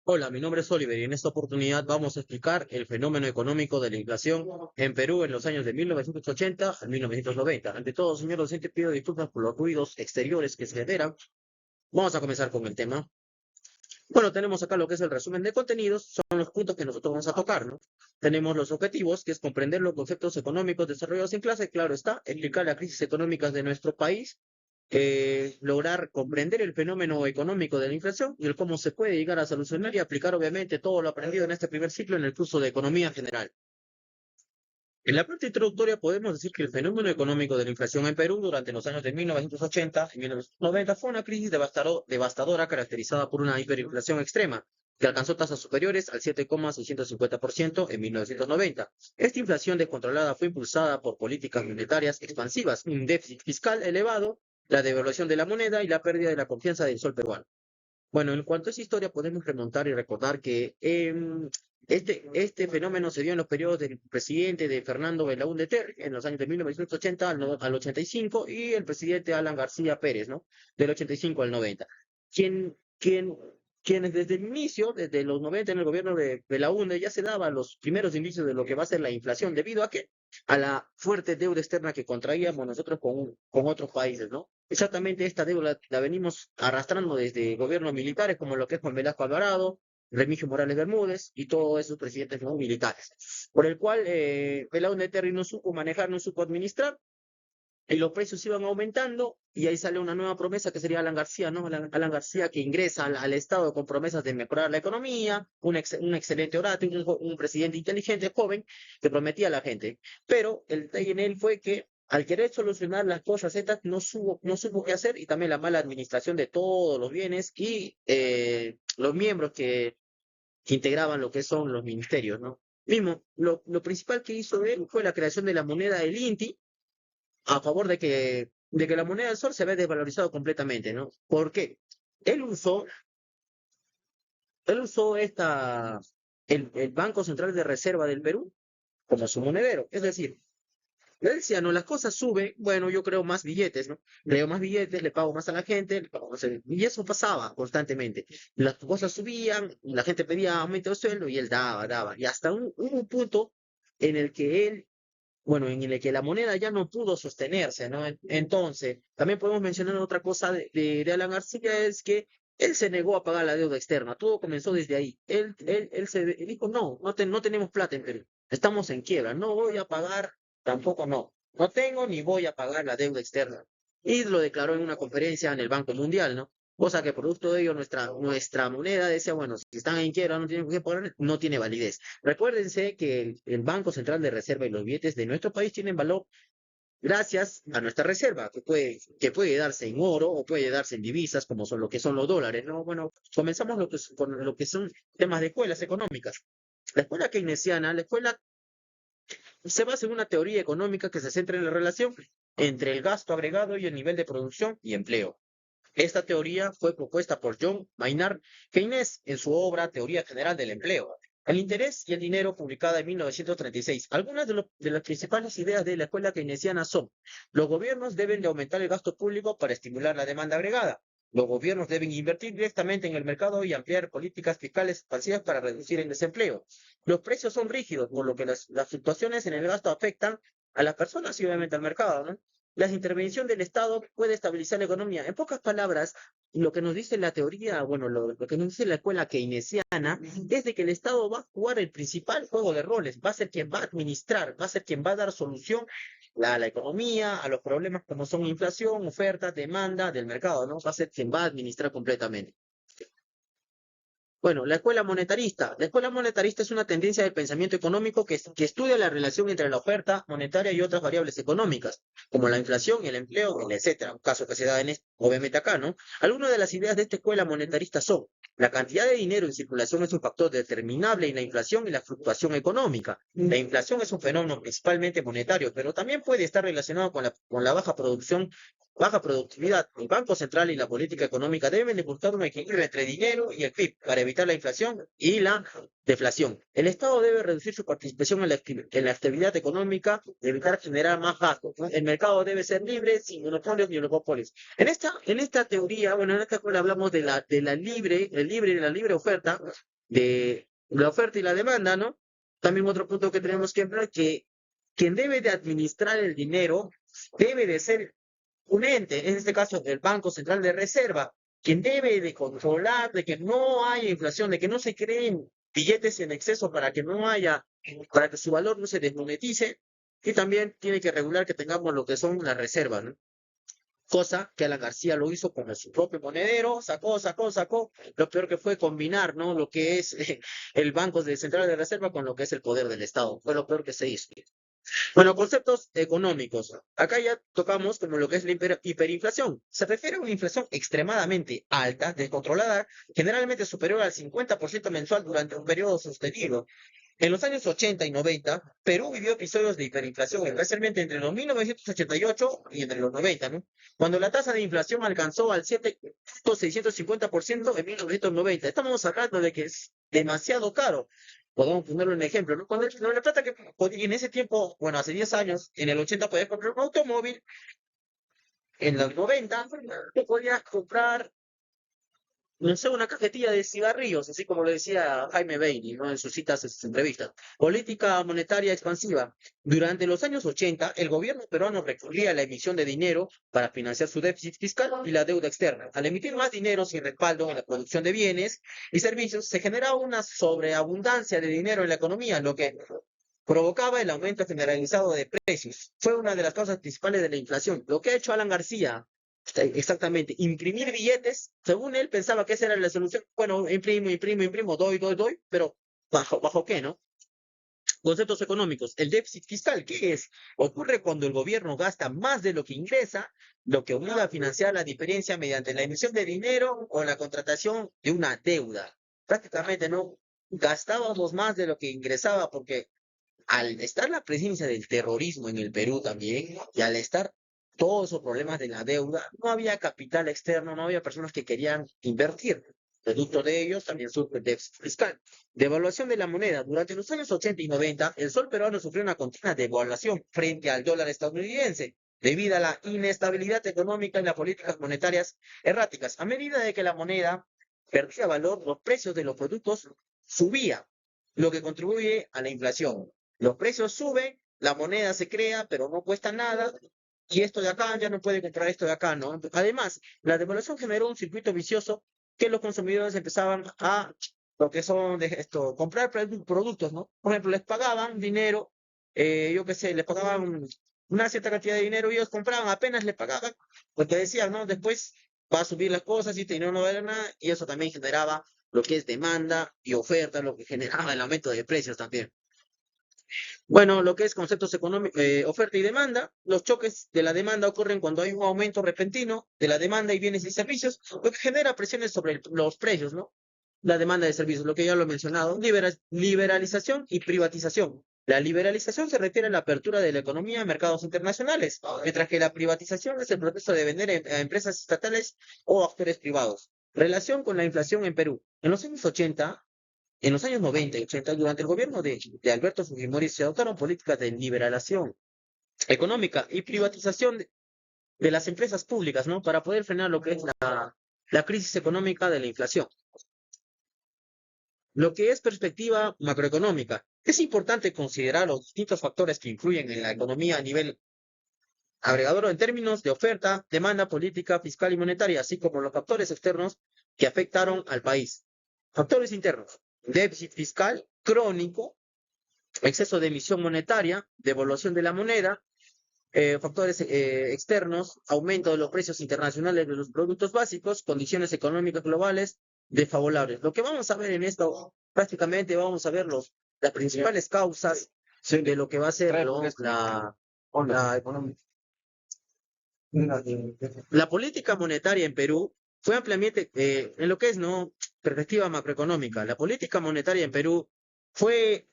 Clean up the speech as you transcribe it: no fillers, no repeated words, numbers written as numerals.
Hola, mi nombre es Oliver y en esta oportunidad vamos a explicar el fenómeno económico de la inflación en Perú en los años de 1980 a 1990. Ante todo, señor docente, pido disculpas por los ruidos exteriores que se generan. Vamos a comenzar con el tema. Bueno, tenemos acá lo que es el resumen de contenidos, son los puntos que nosotros vamos a tocar, ¿no? Tenemos los objetivos, que es comprender los conceptos económicos desarrollados en clase, claro está, explicar las crisis económicas de nuestro país, lograr comprender el fenómeno económico de la inflación y el cómo se puede llegar a solucionar y aplicar obviamente todo lo aprendido en este primer ciclo en el curso de Economía General. En la parte introductoria podemos decir que el fenómeno económico de la inflación en Perú durante los años de 1980 y 1990 fue una crisis devastadora caracterizada por una hiperinflación extrema que alcanzó tasas superiores al 7,650% en 1990. Esta inflación descontrolada fue impulsada por políticas monetarias expansivas, un déficit fiscal elevado, la devaluación de la moneda y la pérdida de la confianza del sol peruano. Bueno, en cuanto a esa historia, podemos remontar y recordar que este fenómeno se dio en los periodos del presidente de Fernando Belaúnde Terry, en los años de 1980 al 85, y el presidente Alan García Pérez, ¿no? Del 85 al 90. Quien, quien, quienes desde el inicio, desde los 90 en el gobierno de Belaúnde, ya se daban los primeros indicios de lo que va a ser la inflación, debido a que a la fuerte deuda externa que contraíamos nosotros con otros países, ¿no? Exactamente esta deuda la venimos arrastrando desde gobiernos militares como lo que es Juan Velasco Alvarado, Remigio Morales Bermúdez y todos esos presidentes no militares, por el cual Belaúnde Terry no supo manejar, no supo administrar, y los precios iban aumentando, y ahí sale una nueva promesa que sería Alan García, ¿no? Alan García que ingresa al Estado con promesas de mejorar la economía, un excelente orador, un presidente inteligente, joven, que prometía a la gente. Pero el detalle en él fue que al querer solucionar las cosas estas, no supo qué hacer, y también la mala administración de todos los bienes y los miembros que integraban lo que son los ministerios, ¿no? Mismo, lo principal que hizo él fue la creación de la moneda del INTI, a favor de que la moneda del sol se ve desvalorizado completamente, ¿no? ¿Por qué? Él usó, él usó el Banco Central de Reserva del Perú como su monedero. Es decir, él decía, no, las cosas suben, bueno, yo creo más billetes, ¿no? Creo más billetes, le pago más a la gente, y eso pasaba constantemente. Las cosas subían, la gente pedía aumento de sueldo y él daba. Y hasta hubo un punto en el que él, bueno, en el que la moneda ya no pudo sostenerse, ¿no? Entonces, también podemos mencionar otra cosa de Alan García, es que él se negó a pagar la deuda externa, todo comenzó desde ahí. Él dijo, no tenemos plata en Perú, estamos en quiebra, no voy a pagar, tampoco no tengo ni voy a pagar la deuda externa. Y lo declaró en una conferencia en el Banco Mundial, ¿no? Cosa que producto de ello nuestra moneda decía, bueno, si están en quiebra, no tienen que pagar, no tiene validez. Recuérdense que el Banco Central de Reserva y los billetes de nuestro país tienen valor gracias a nuestra reserva, que puede darse en oro o puede darse en divisas, como son lo que son los dólares, ¿no? Bueno, comenzamos con lo que son temas de escuelas económicas. La escuela keynesiana, la escuela se basa en una teoría económica que se centra en la relación entre el gasto agregado y el nivel de producción y empleo. Esta teoría fue propuesta por John Maynard Keynes en su obra Teoría General del Empleo. El interés y el dinero, publicada en 1936. Algunas de las principales ideas de la escuela keynesiana son: los gobiernos deben de aumentar el gasto público para estimular la demanda agregada. Los gobiernos deben invertir directamente en el mercado y ampliar políticas fiscales expansivas para reducir el desempleo. Los precios son rígidos, por lo que las fluctuaciones en el gasto afectan a las personas y obviamente al mercado, ¿no? La intervención del Estado puede estabilizar la economía. En pocas palabras, lo que nos dice la teoría, bueno, lo que nos dice la escuela keynesiana, es de que el Estado va a jugar el principal juego de roles, va a ser quien va a administrar, va a ser quien va a dar solución a la economía, a los problemas como son inflación, oferta, demanda del mercado, ¿no? Va a ser quien va a administrar completamente. Bueno, la escuela monetarista. La escuela monetarista es una tendencia del pensamiento económico que estudia la relación entre la oferta monetaria y otras variables económicas, como la inflación, el empleo, etcétera. Un caso que se da obviamente acá, ¿no? Algunas de las ideas de esta escuela monetarista son: la cantidad de dinero en circulación es un factor determinable en la inflación y la fluctuación económica. La inflación es un fenómeno principalmente monetario, pero también puede estar relacionado con la baja productividad. El Banco Central y la política económica deben de buscar un equilibrio entre dinero y el PIB para evitar la inflación y la deflación. El Estado debe reducir su participación en la actividad económica, evitar generar más gastos, ¿no? El mercado debe ser libre, sin monopolios ni oligopolios. En esta teoría, bueno, en esta escuela hablamos de la libre oferta, de la oferta y la demanda, ¿no? También otro punto que tenemos que ver que quien debe de administrar el dinero debe de ser un ente, en este caso el Banco Central de Reserva, quien debe de controlar de que no haya inflación, de que no se creen billetes en exceso para que no haya, para que su valor no se desmonetice, y también tiene que regular que tengamos lo que son las reservas, ¿no? Cosa que Alan García lo hizo con su propio monedero, sacó. Lo peor que fue combinar, ¿no? Lo que es el Banco de Central de Reserva con lo que es el poder del Estado. Fue lo peor que se hizo. Bueno, conceptos económicos. Acá ya tocamos como lo que es la hiperinflación. Se refiere a una inflación extremadamente alta, descontrolada, generalmente superior al 50% mensual durante un periodo sostenido. En los años 80 y 90, Perú vivió episodios de hiperinflación, especialmente entre los 1988 y entre los 90, ¿no? Cuando la tasa de inflación alcanzó al 7,650% en 1990. Estamos hablando de que es demasiado caro. Podemos ponerlo en ejemplo, ¿no? Cuando la plata que en ese tiempo, bueno, hace 10 años, en el 80 podías comprar un automóvil, en los 90 te podías comprar, no sé, una cajetilla de cigarrillos, así como lo decía Jaime Bailey, ¿no? En sus citas, en sus entrevistas. Política monetaria expansiva. Durante los años 80, el gobierno peruano recurría a la emisión de dinero para financiar su déficit fiscal y la deuda externa. Al emitir más dinero sin respaldo en la producción de bienes y servicios, se generaba una sobreabundancia de dinero en la economía, lo que provocaba el aumento generalizado de precios. Fue una de las causas principales de la inflación. Lo que ha hecho Alan García, exactamente, imprimir billetes, según él pensaba que esa era la solución. Bueno, imprimo, doy, pero ¿bajo qué, no? Conceptos económicos. El déficit fiscal, ¿qué es? Ocurre cuando el gobierno gasta más de lo que ingresa, lo que obliga a financiar la diferencia mediante la emisión de dinero o la contratación de una deuda. Prácticamente no gastábamos más de lo que ingresaba porque al estar la presencia del terrorismo en el Perú también, y al estar todos esos problemas de la deuda, no había capital externo, no había personas que querían invertir. Producto de ellos también surge el déficit fiscal. Devaluación de la moneda. Durante los años 80 y 90, el sol peruano sufrió una continua devaluación frente al dólar estadounidense, debido a la inestabilidad económica y las políticas monetarias erráticas. A medida de que la moneda perdía valor, los precios de los productos subían, lo que contribuye a la inflación. Los precios suben, la moneda se crea, pero no cuesta nada, y esto de acá ya no puede comprar esto de acá, ¿no? Además, la devaluación generó un circuito vicioso que los consumidores empezaban a, lo que son de esto, comprar productos, ¿no? Por ejemplo, les pagaban dinero, yo qué sé, les pagaban una cierta cantidad de dinero y ellos compraban, apenas les pagaban, porque decían, ¿no? Después va a subir las cosas y este dinero no vale nada, y eso también generaba lo que es demanda y oferta, lo que generaba el aumento de precios también. Bueno, lo que es conceptos económicos, oferta y demanda, los choques de la demanda ocurren cuando hay un aumento repentino de la demanda y bienes y servicios, lo que genera presiones sobre los precios, ¿no? La demanda de servicios, lo que ya lo he mencionado, liberalización y privatización. La liberalización se refiere a la apertura de la economía a mercados internacionales, mientras que la privatización es el proceso de vender a empresas estatales o actores privados. Relación con la inflación en Perú. En los años 80, en los años 90 y 80, durante el gobierno de Alberto Fujimori, se adoptaron políticas de liberalización económica y privatización de las empresas públicas, ¿no? Para poder frenar lo que es la crisis económica de la inflación. Lo que es perspectiva macroeconómica. Es importante considerar los distintos factores que influyen en la economía a nivel agregador en términos de oferta, demanda política, fiscal y monetaria, así como los factores externos que afectaron al país. Factores internos. Déficit fiscal crónico, exceso de emisión monetaria, devaluación de la moneda, factores externos, aumento de los precios internacionales de los productos básicos, condiciones económicas globales desfavorables. Lo que vamos a ver en esto, prácticamente vamos a ver las principales causas de lo que va a ser, ¿no? La política monetaria en Perú fue ampliamente, en lo que es, ¿no? Perspectiva macroeconómica. La política monetaria en Perú fue